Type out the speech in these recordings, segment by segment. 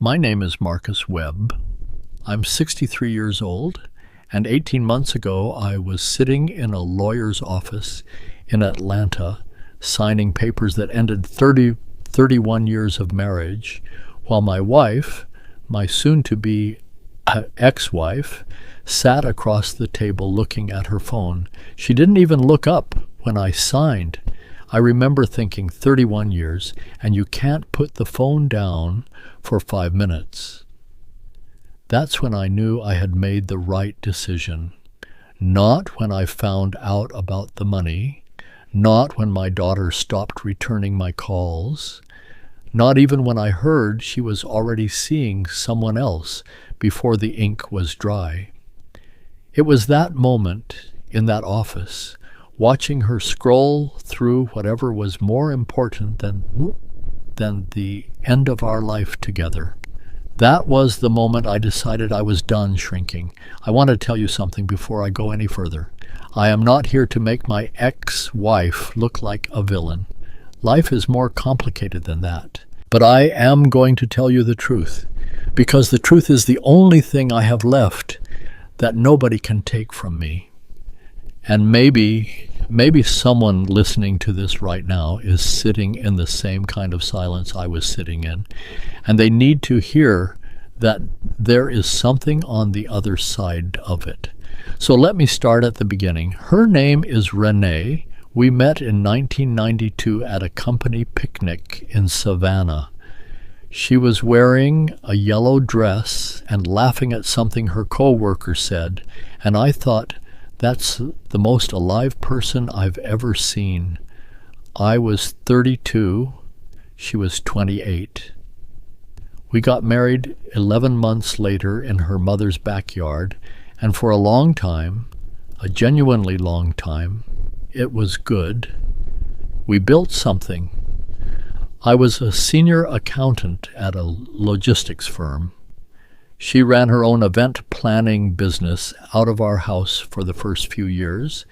My name is Marcus Webb. I'm 63 years old, and 18 months ago I was sitting in a lawyer's office in Atlanta signing papers that ended 31 years of marriage, while my wife, my soon-to-be ex-wife, sat across the table looking at her phone. She didn't even look up when I signed. I remember thinking 31 years, and you can't put the phone down for 5 minutes. That's when I knew I had made the right decision. Not when I found out about the money, not when my daughter stopped returning my calls, not even when I heard she was already seeing someone else before the ink was dry. It was that moment in that office, watching her scroll through whatever was more important than the end of our life together. That was the moment I decided I was done shrinking. I want to tell you something before I go any further. I am not here to make my ex-wife look like a villain. Life is more complicated than that. But I am going to tell you the truth, because the truth is the only thing I have left that nobody can take from me. And maybe someone listening to this right now is sitting in the same kind of silence I was sitting in, and they need to hear that there is something on the other side of it. So let me start at the beginning. Her name is Renee. We met in 1992 at a company picnic in Savannah. She was wearing a yellow dress and laughing at something her coworker said, and I thought, that's the most alive person I've ever seen. I was 32, she was 28. We got married 11 months later in her mother's backyard, and for a long time, a genuinely long time, it was good. We built something. I was a senior accountant at a logistics firm. She ran her own event planning business out of our house for the first few years,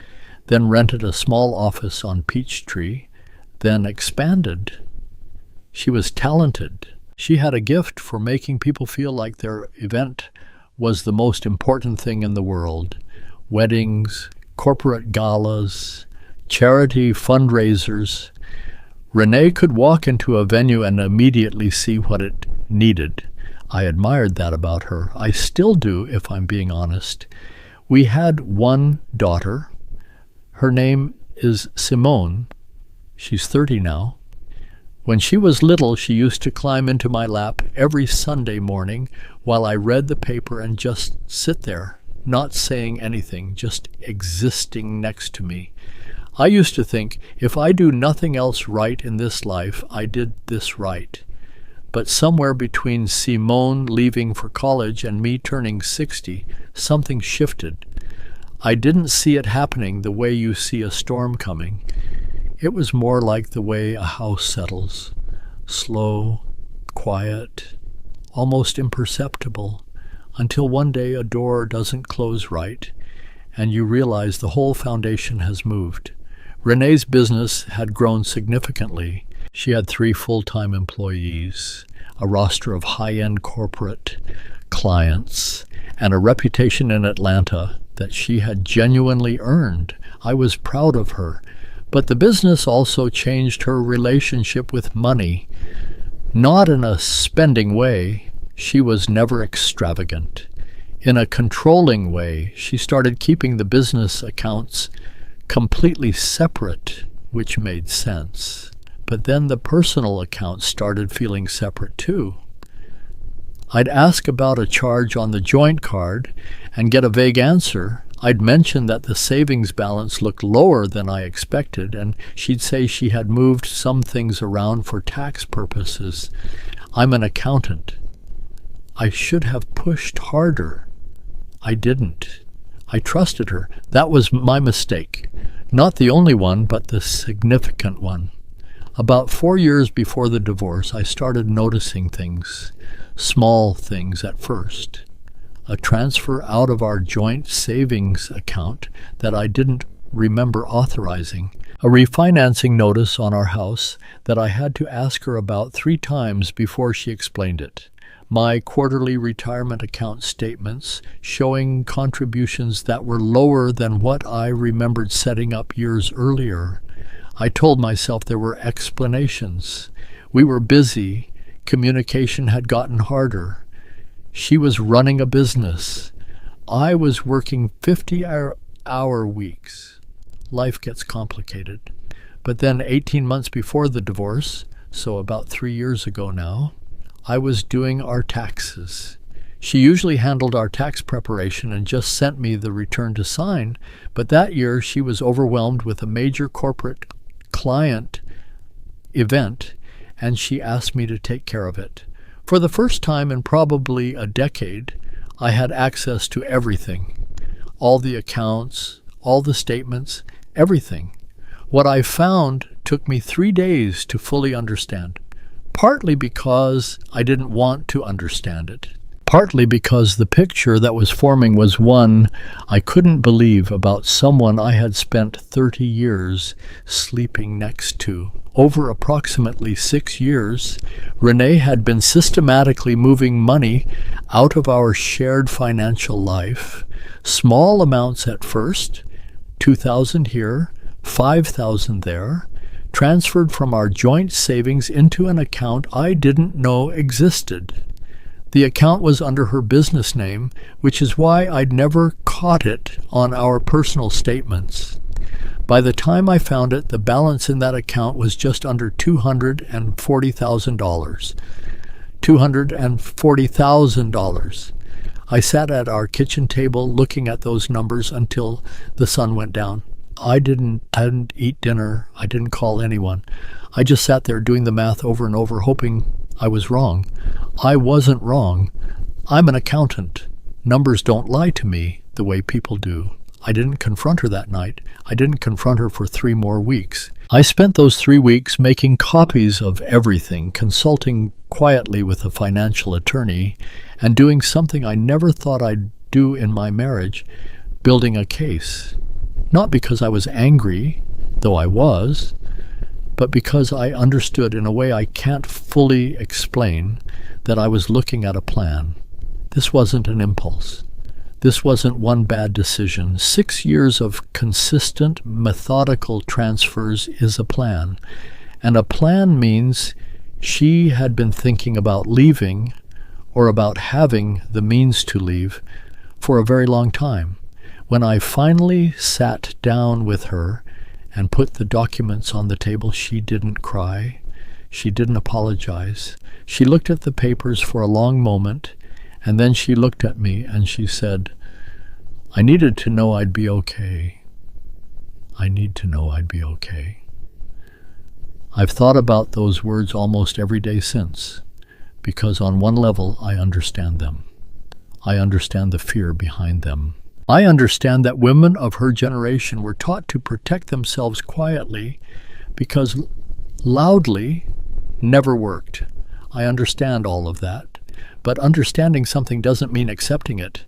then rented a small office on Peachtree, then expanded. She was talented. She had a gift for making people feel like their event was the most important thing in the world. Weddings, corporate galas, charity fundraisers. Renee could walk into a venue and immediately see what it needed. I admired that about her. I still do, if I'm being honest. We had one daughter. Her name is Simone. She's 30 now. When she was little, she used to climb into my lap every Sunday morning while I read the paper and just sit there, not saying anything, just existing next to me. I used to think, if I do nothing else right in this life, I did this right. But somewhere between Simone leaving for college and me turning 60, something shifted. I didn't see it happening the way you see a storm coming. It was more like the way a house settles. Slow, quiet, almost imperceptible, until one day a door doesn't close right, and you realize the whole foundation has moved. Renee's business had grown significantly. She had 3 full-time employees, a roster of high-end corporate clients, and a reputation in Atlanta that she had genuinely earned. I was proud of her. But the business also changed her relationship with money. Not in a spending way. She was never extravagant. In a controlling way, she started keeping the business accounts completely separate, which made sense. But then the personal accounts started feeling separate too. I'd ask about a charge on the joint card and get a vague answer. I'd mention that the savings balance looked lower than I expected, and she'd say she had moved some things around for tax purposes. I'm an accountant. I should have pushed harder. I didn't. I trusted her. That was my mistake. Not the only one, but the significant one. About 4 years before the divorce, I started noticing things, small things at first. A transfer out of our joint savings account that I didn't remember authorizing. A refinancing notice on our house that I had to ask her about 3 times before she explained it. my quarterly retirement account statements showing contributions that were lower than what I remembered setting up years earlier. I told myself there were explanations. We were busy. Communication had gotten harder. She was running a business. I was working 50-hour weeks. Life gets complicated. But then 18 months before the divorce, so about 3 years ago now, I was doing our taxes. She usually handled our tax preparation and just sent me the return to sign, but that year she was overwhelmed with a major corporate client event, and she asked me to take care of it. For the first time in probably a decade, I had access to everything. All the accounts, all the statements, everything. What I found took me 3 days to fully understand. Partly because I didn't want to understand it. Partly because the picture that was forming was one I couldn't believe about someone I had spent 30 years sleeping next to. Over approximately 6 years, Renee had been systematically moving money out of our shared financial life. Small amounts at first, $2,000 here, $5,000 there, transferred from our joint savings into an account I didn't know existed. The account was under her business name, which is why I'd never caught it on our personal statements. By the time I found it, the balance in that account was just under $240,000. $240,000. I sat at our kitchen table looking at those numbers until the sun went down. I didn't eat dinner. I didn't call anyone. I just sat there doing the math over and over, hoping I was wrong. I wasn't wrong. I'm an accountant. Numbers don't lie to me the way people do. I didn't confront her that night. I didn't confront her for 3 more weeks. I spent those 3 weeks making copies of everything, consulting quietly with a financial attorney, and doing something I never thought I'd do in my marriage, building a case. Not because I was angry, though I was, but because I understood in a way I can't fully explain that I was looking at a plan. This wasn't an impulse. This wasn't one bad decision. 6 years of consistent, methodical transfers is a plan. And a plan means she had been thinking about leaving or about having the means to leave for a very long time. When I finally sat down with her and put the documents on the table, she didn't cry. She didn't apologize. She looked at the papers for a long moment, and then she looked at me and she said, "I needed to know I'd be okay. I need to know I'd be okay." I've thought about those words almost every day since, because on one level I understand them. I understand the fear behind them. I understand that women of her generation were taught to protect themselves quietly because loudly never worked. I understand all of that. But understanding something doesn't mean accepting it.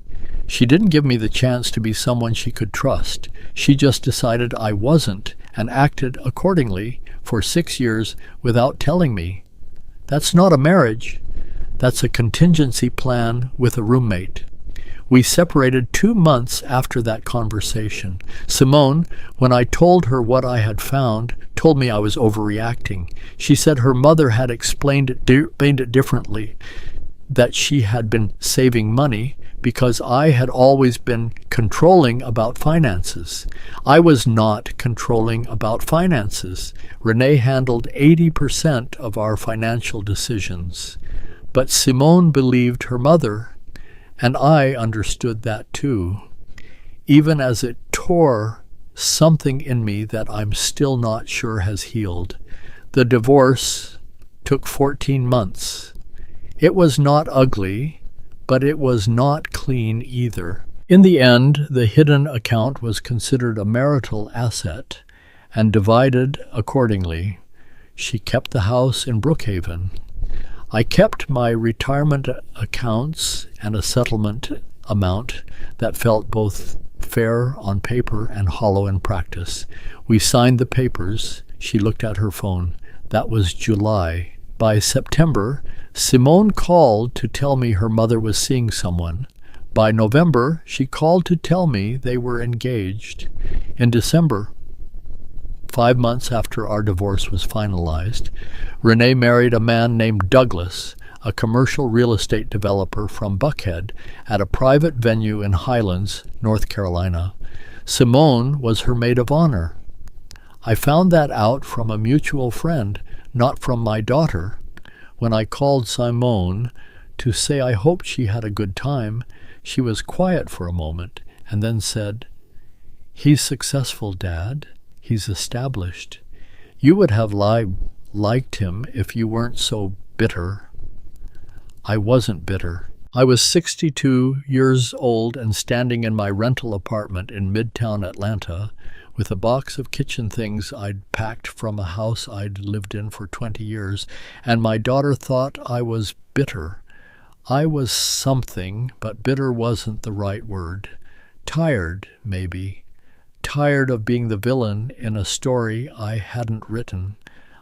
She didn't give me the chance to be someone she could trust. She just decided I wasn't and acted accordingly for 6 years without telling me. That's not a marriage. That's a contingency plan with a roommate. We separated 2 months after that conversation. Simone, when I told her what I had found, told me I was overreacting. She said her mother had explained it differently, that she had been saving money because I had always been controlling about finances. I was not controlling about finances. Renee handled 80% of our financial decisions. But Simone believed her mother, and I understood that too, even as it tore something in me that I'm still not sure has healed. The divorce took 14 months. It was not ugly, but it was not clean either. In the end, the hidden account was considered a marital asset and divided accordingly. She kept the house in Brookhaven. I kept my retirement accounts and a settlement amount that felt both fair on paper and hollow in practice. We signed the papers. She looked at her phone. That was July. By September, Simone called to tell me her mother was seeing someone. By November, she called to tell me they were engaged. In December, 5 months after our divorce was finalized, Renee married a man named Douglas, a commercial real estate developer from Buckhead, at a private venue in Highlands, North Carolina. Simone was her maid of honor. I found that out from a mutual friend, not from my daughter. When I called Simone to say I hoped she had a good time, she was quiet for a moment and then said, "He's successful, Dad. He's established. You would have liked him if you weren't so bitter." I wasn't bitter. I was 62 years old and standing in my rental apartment in Midtown Atlanta with a box of kitchen things I'd packed from a house I'd lived in for 20 years, and my daughter thought I was bitter. I was something, but bitter wasn't the right word. Tired, maybe. Tired of being the villain in a story I hadn't written.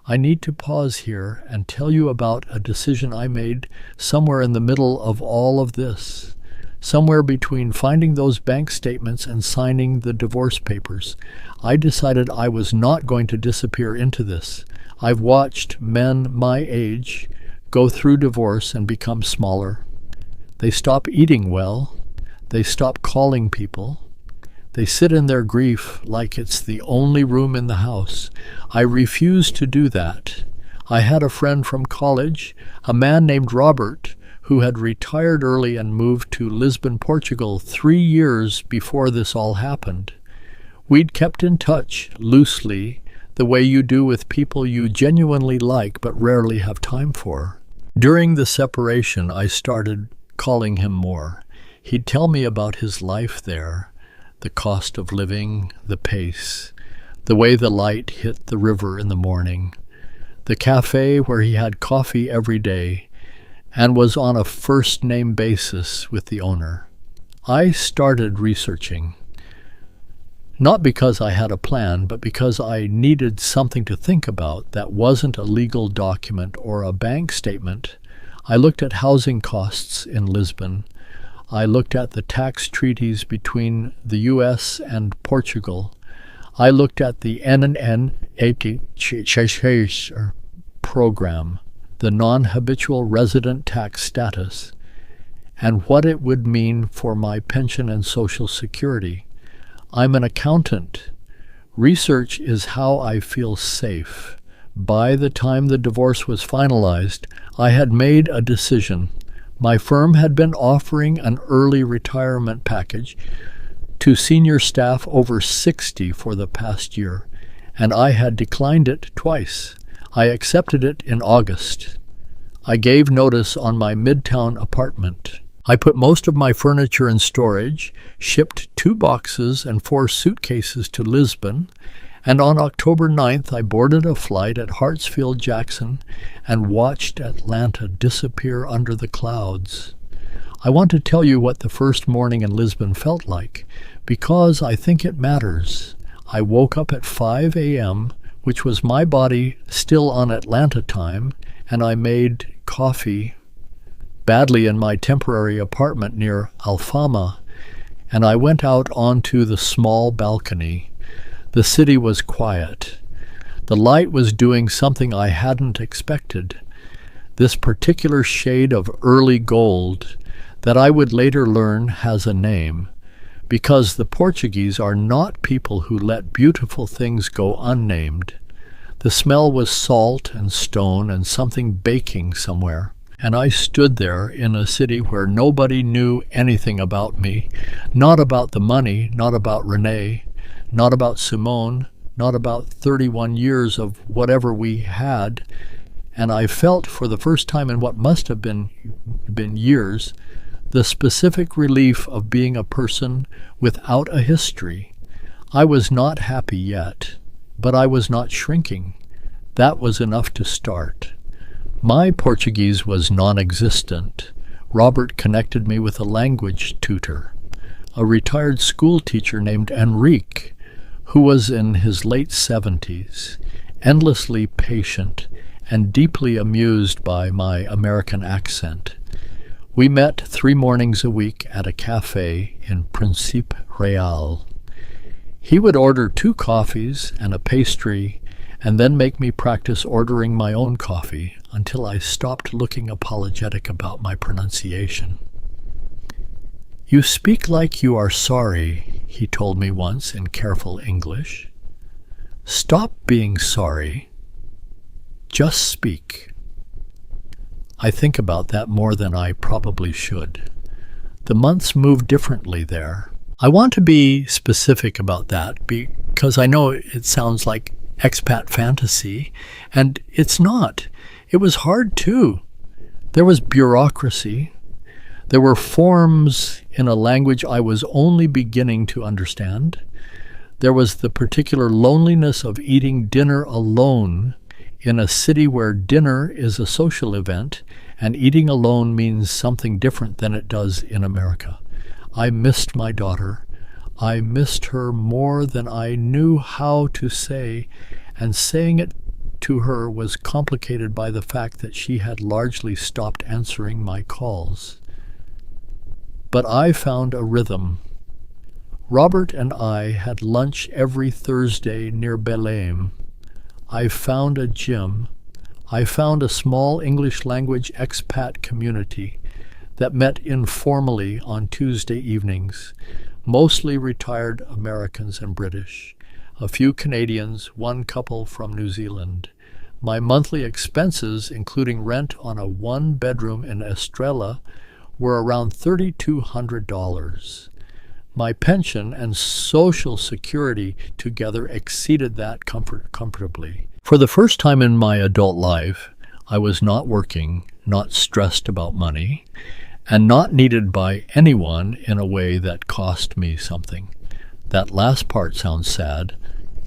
I need to pause here and tell you about a decision I made somewhere in the middle of all of this. Somewhere between finding those bank statements and signing the divorce papers. I decided I was not going to disappear into this. I've watched men my age go through divorce and become smaller. They stop eating well. They stop calling people. They sit in their grief like it's the only room in the house. I refuse to do that. I had a friend from college, a man named Robert, who had retired early and moved to Lisbon, Portugal 3 years before this all happened. We'd kept in touch, loosely, the way you do with people you genuinely like but rarely have time for. During the separation, I started calling him more. He'd tell me about his life there, the cost of living, the pace, the way the light hit the river in the morning, the cafe where he had coffee every day and was on a first-name basis with the owner. I started researching, not because I had a plan, but because I needed something to think about that wasn't a legal document or a bank statement. I looked at housing costs in Lisbon. I looked at the tax treaties between the U.S. and Portugal. I looked at the NNN program, the non-habitual resident tax status, and what it would mean for my pension and Social Security. I'm an accountant. Research is how I feel safe. By the time the divorce was finalized, I had made a decision. My firm had been offering an early retirement package to senior staff over 60 for the past year, and I had declined it twice. I accepted it in August. I gave notice on my Midtown apartment. I put most of my furniture in storage, shipped 2 boxes and 4 suitcases to Lisbon, and on October 9th I boarded a flight at Hartsfield-Jackson and watched Atlanta disappear under the clouds. I want to tell you what the first morning in Lisbon felt like, because I think it matters. I woke up at 5 a.m., which was my body still on Atlanta time, and I made coffee badly in my temporary apartment near Alfama, and I went out onto the small balcony. The city was quiet. The light was doing something I hadn't expected. This particular shade of early gold that I would later learn has a name, because the Portuguese are not people who let beautiful things go unnamed. The smell was salt and stone and something baking somewhere. And I stood there in a city where nobody knew anything about me, not about the money, not about Renee, not about Simone, not about 31 years of whatever we had. And I felt for the first time in what must have been years, the specific relief of being a person without a history. I was not happy yet, but I was not shrinking. That was enough to start. My Portuguese was non-existent. Robert connected me with a language tutor, a retired school teacher named Enrique, who was in his late 70s, endlessly patient and deeply amused by my American accent. We met 3 mornings a week at a cafe in Principe Real. He would order 2 coffees and a pastry, and then make me practice ordering my own coffee until I stopped looking apologetic about my pronunciation. "You speak like you are sorry," he told me once in careful English. "Stop being sorry. Just speak." I think about that more than I probably should. The months move differently there. I want to be specific about that because I know it sounds like expat fantasy, and it's not. It was hard too. There was bureaucracy. There were forms in a language I was only beginning to understand. There was the particular loneliness of eating dinner alone in a city where dinner is a social event and eating alone means something different than it does in America. I missed my daughter. I missed her more than I knew how to say, and saying it to her was complicated by the fact that she had largely stopped answering my calls. But I found a rhythm. Robert and I had lunch every Thursday near Belém. I found a gym. I found a small English language expat community that met informally on Tuesday evenings, mostly retired Americans and British, a few Canadians, 1 couple from New Zealand. My monthly expenses, including rent on a 1-bedroom in Estrella, were around $3,200. My pension and Social Security together exceeded that comfortably. For the first time in my adult life, I was not working, not stressed about money, and not needed by anyone in a way that cost me something. That last part sounds sad.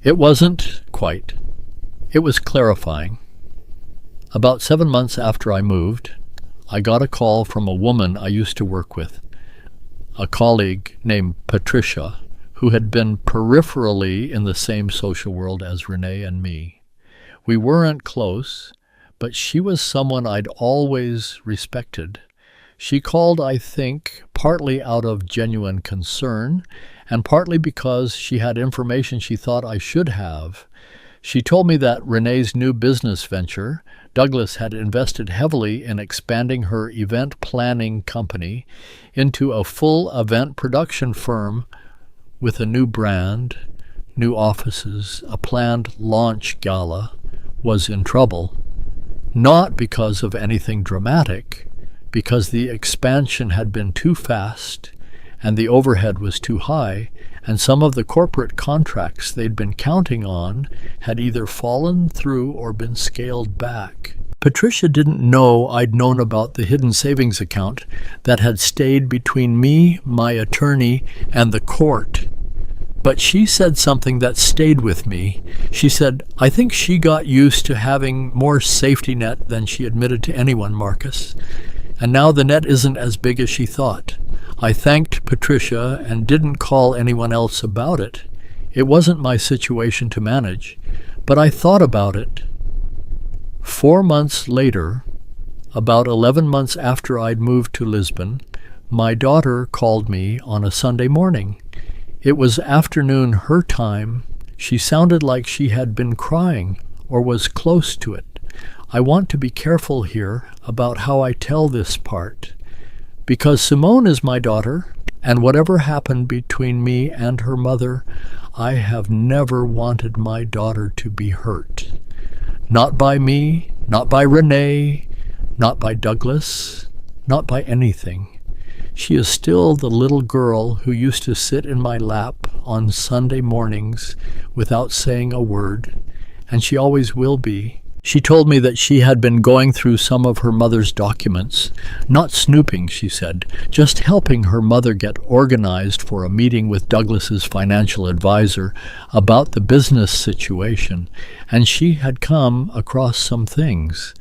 It wasn't quite. It was clarifying. About 7 months after I moved, I got a call from a woman I used to work with, a colleague named Patricia, who had been peripherally in the same social world as Renee and me. We weren't close, but she was someone I'd always respected. She called, I think, partly out of genuine concern, and partly because she had information she thought I should have. She told me that Renee's new business venture, Douglas, had invested heavily in expanding her event planning company into a full event production firm with a new brand, new offices, a planned launch gala, was in trouble. Not because of anything dramatic, because the expansion had been too fast and the overhead was too high, and some of the corporate contracts they'd been counting on had either fallen through or been scaled back. Patricia didn't know I'd known about the hidden savings account that had stayed between me, my attorney, and the court. But she said something that stayed with me. She said, "I think she got used to having more safety net than she admitted to anyone, Marcus. And now the net isn't as big as she thought." I thanked Patricia and didn't call anyone else about it. It wasn't my situation to manage, but I thought about it. 4 months later, about 11 months after I'd moved to Lisbon, my daughter called me on a Sunday morning. It was afternoon her time. She sounded like she had been crying or was close to it. I want to be careful here about how I tell this part, because Simone is my daughter, and whatever happened between me and her mother, I have never wanted my daughter to be hurt. Not by me, not by Renee, not by Douglas, not by anything. She is still the little girl who used to sit in my lap on Sunday mornings without saying a word, and she always will be. She told me that she had been going through some of her mother's documents, not snooping, she said, just helping her mother get organized for a meeting with Douglas's financial advisor about the business situation, and she had come across some things: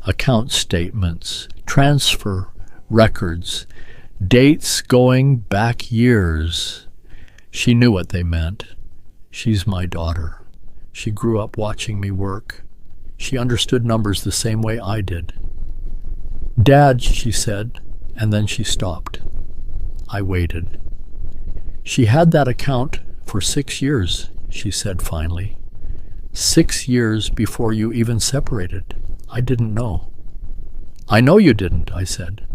account statements, transfer records, dates going back years. She knew what they meant. She's my daughter. She grew up watching me work. She understood numbers the same way I did. "Dad," she said, and then she stopped. I waited. "She had that account for 6 years," she said finally. 6 years before you even separated. I didn't know." "I know you didn't," I said.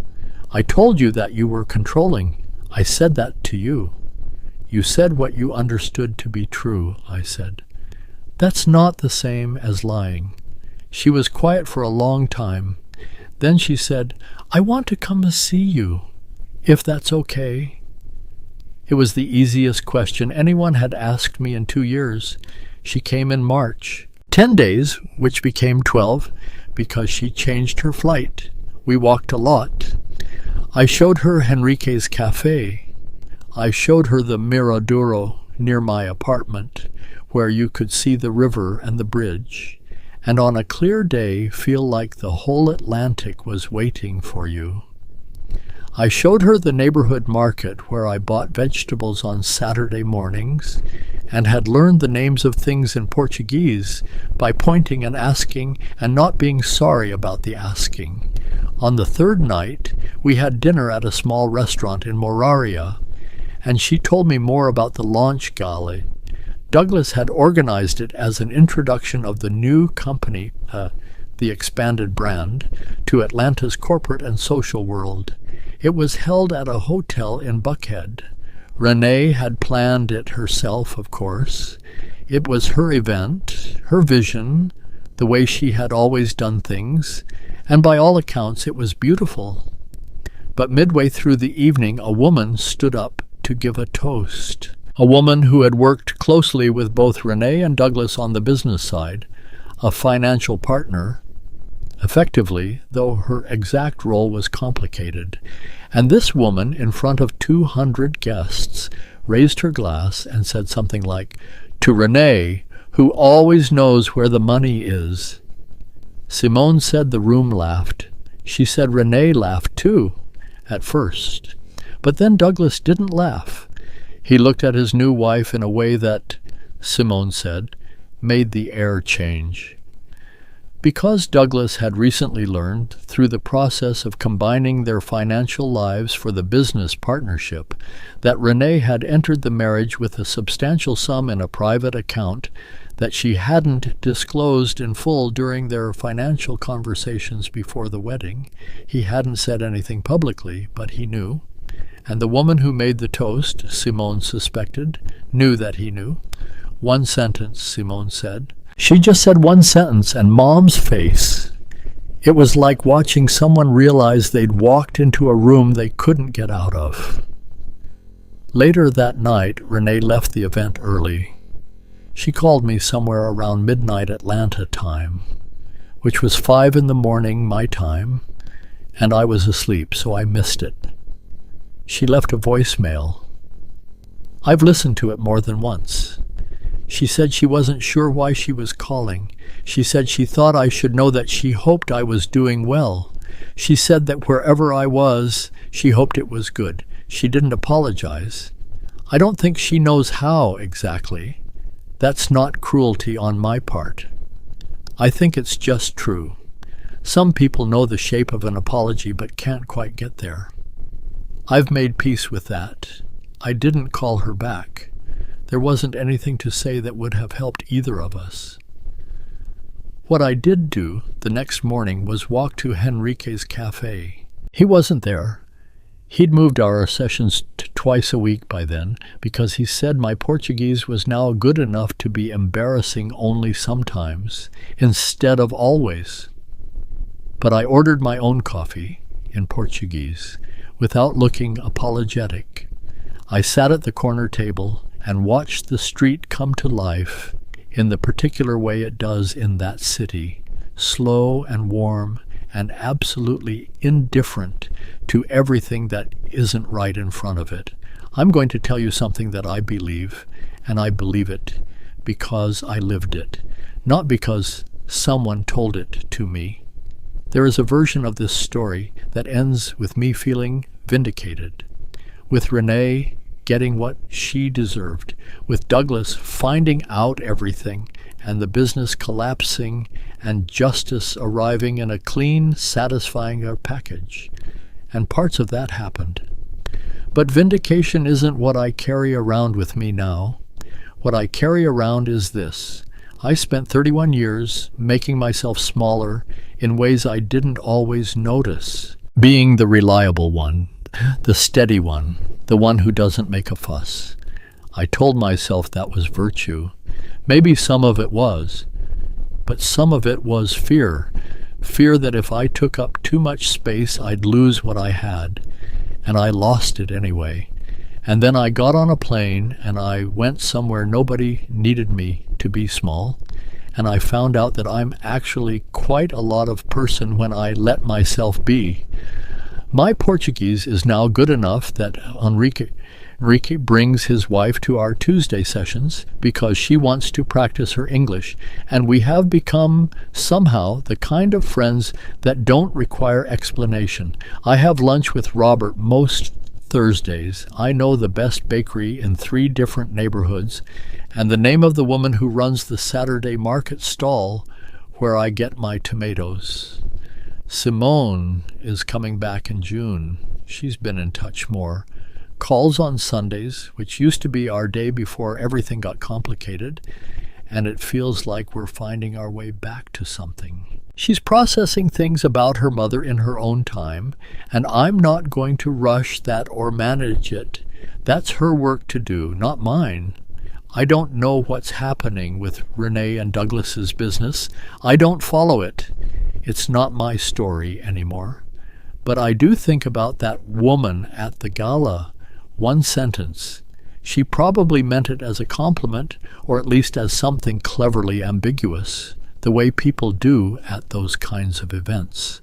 "I told you that you were controlling. I said that to you." "You said what you understood to be true," I said. "That's not the same as lying." She was quiet for a long time. Then she said, "I want to come and see you, if that's okay." It was the easiest question anyone had asked me in 2 years. She came in March. 10 days, which became 12, because she changed her flight. We walked a lot. I showed her Henrique's cafe. I showed her the Miradoro near my apartment, where you could see the river and the bridge, and on a clear day feel like the whole Atlantic was waiting for you. I showed her the neighborhood market where I bought vegetables on Saturday mornings and had learned the names of things in Portuguese by pointing and asking and not being sorry about the asking. On the third night, we had dinner at a small restaurant in Moraria, and she told me more about the launch gala. Douglas had organized it as an introduction of the new company, the expanded brand, to Atlanta's corporate and social world. It was held at a hotel in Buckhead. Renee had planned it herself, of course. It was her event, her vision, the way she had always done things, and by all accounts it was beautiful. But midway through the evening, a woman stood up to give a toast. A woman who had worked closely with both Renee and Douglas on the business side, a financial partner, effectively, though her exact role was complicated. And this woman, in front of 200 guests, raised her glass and said something like, "To Renee, who always knows where the money is." Simone said the room laughed. She said Renee laughed too, at first. But then Douglas didn't laugh. He looked at his new wife in a way that, Simone said, made the air change. Because Douglas had recently learned, through the process of combining their financial lives for the business partnership, that Renee had entered the marriage with a substantial sum in a private account that she hadn't disclosed in full during their financial conversations before the wedding. He hadn't said anything publicly, but he knew. And the woman who made the toast, Simone suspected, knew that he knew. "One sentence," Simone said. She just said one sentence, and Mom's face. It was like watching someone realize they'd walked into a room they couldn't get out of. Later that night, Renee left the event early. She called me somewhere around midnight Atlanta time, which was 5 in the morning my time, and I was asleep, so I missed it. She left a voicemail. I've listened to it more than once. She said she wasn't sure why she was calling. She said she thought I should know that she hoped I was doing well. She said that wherever I was, she hoped it was good. She didn't apologize. I don't think she knows how exactly. That's not cruelty on my part. I think it's just true. Some people know the shape of an apology but can't quite get there. I've made peace with that. I didn't call her back. There wasn't anything to say that would have helped either of us. What I did do the next morning was walk to Henrique's cafe. He wasn't there. He'd moved our sessions to twice a week by then because he said my Portuguese was now good enough to be embarrassing only sometimes, instead of always. But I ordered my own coffee, in Portuguese, without looking apologetic. I sat at the corner table and watched the street come to life in the particular way it does in that city, slow and warm and absolutely indifferent to everything that isn't right in front of it. I'm going to tell you something that I believe, and I believe it because I lived it, not because someone told it to me. There is a version of this story that ends with me feeling vindicated. With Renee, getting what she deserved, with Douglas finding out everything and the business collapsing and justice arriving in a clean, satisfying package. And parts of that happened. But vindication isn't what I carry around with me now. What I carry around is this. I spent 31 years making myself smaller in ways I didn't always notice. Being the reliable one, the steady one, the one who doesn't make a fuss. I told myself that was virtue. Maybe some of it was, but some of it was fear. Fear that if I took up too much space, I'd lose what I had. And I lost it anyway. And then I got on a plane and I went somewhere nobody needed me to be small. And I found out that I'm actually quite a lot of person when I let myself be. My Portuguese is now good enough that Enrique brings his wife to our Tuesday sessions because she wants to practice her English, and we have become somehow the kind of friends that don't require explanation. I have lunch with Robert most Thursdays. I know the best bakery in 3 different neighborhoods, and the name of the woman who runs the Saturday market stall where I get my tomatoes. Simone is coming back in June. She's been in touch more. Calls on Sundays, which used to be our day before everything got complicated, and it feels like we're finding our way back to something. She's processing things about her mother in her own time, and I'm not going to rush that or manage it. That's her work to do, not mine. I don't know what's happening with Renee and Douglas's business. I don't follow it. It's not my story anymore. But I do think about that woman at the gala. One sentence. She probably meant it as a compliment, or at least as something cleverly ambiguous, the way people do at those kinds of events.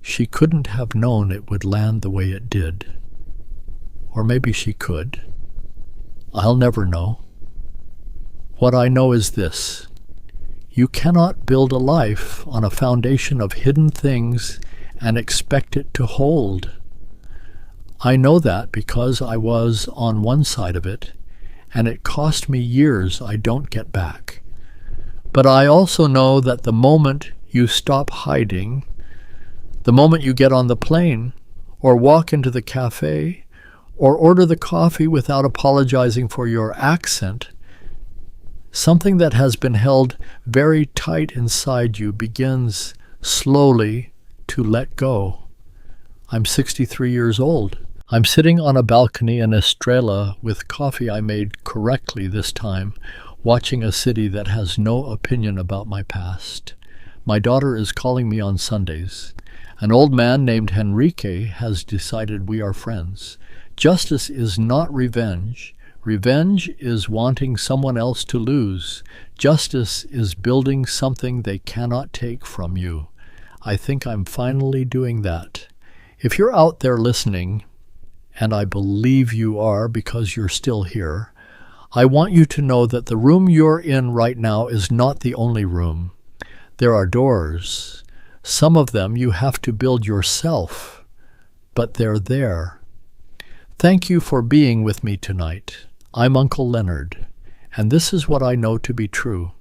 She couldn't have known it would land the way it did. Or maybe she could. I'll never know. What I know is this. You cannot build a life on a foundation of hidden things and expect it to hold. I know that because I was on one side of it, and it cost me years I don't get back. But I also know that the moment you stop hiding, the moment you get on the plane, or walk into the cafe, or order the coffee without apologizing for your accent, something that has been held very tight inside you begins slowly to let go. I'm 63 years old. I'm sitting on a balcony in Estrella with coffee I made correctly this time, watching a city that has no opinion about my past. My daughter is calling me on Sundays. An old man named Enrique has decided we are friends. Justice is not revenge. Revenge is wanting someone else to lose. Justice is building something they cannot take from you. I think I'm finally doing that. If you're out there listening, and I believe you are because you're still here, I want you to know that the room you're in right now is not the only room. There are doors. Some of them you have to build yourself, but they're there. Thank you for being with me tonight. I'm Uncle Leonard, and this is what I know to be true.